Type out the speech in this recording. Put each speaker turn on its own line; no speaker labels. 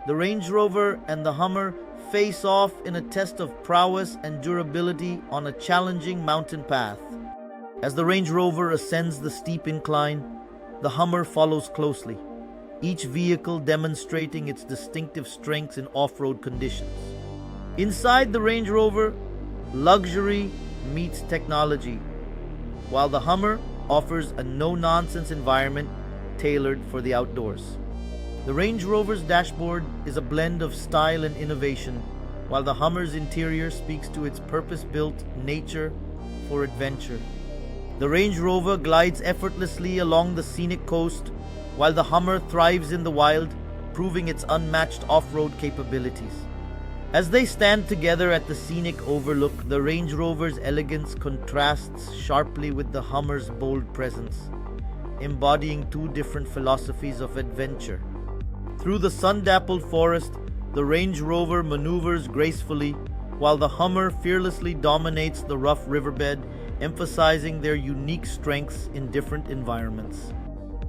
The Range Rover and the Hummer face off in a test of prowess and durability on a challenging mountain path. As the Range Rover ascends the steep incline, the Hummer follows closely, each vehicle demonstrating its distinctive strengths in off-road conditions. Inside the Range Rover, luxury meets technology, while the Hummer offers a no-nonsense environment tailored for the outdoors. The Range Rover's dashboard is a blend of style and innovation, while the Hummer's interior speaks to its purpose-built nature for adventure. The Range Rover glides effortlessly along the scenic coast, while the Hummer thrives in the wild, proving its unmatched off-road capabilities. As they stand together at the scenic overlook, the Range Rover's elegance contrasts sharply with the Hummer's bold presence, embodying two different philosophies of adventure. Through the sun-dappled forest, the Range Rover maneuvers gracefully, while the Hummer fearlessly dominates the rough riverbed, emphasizing their unique strengths in different environments.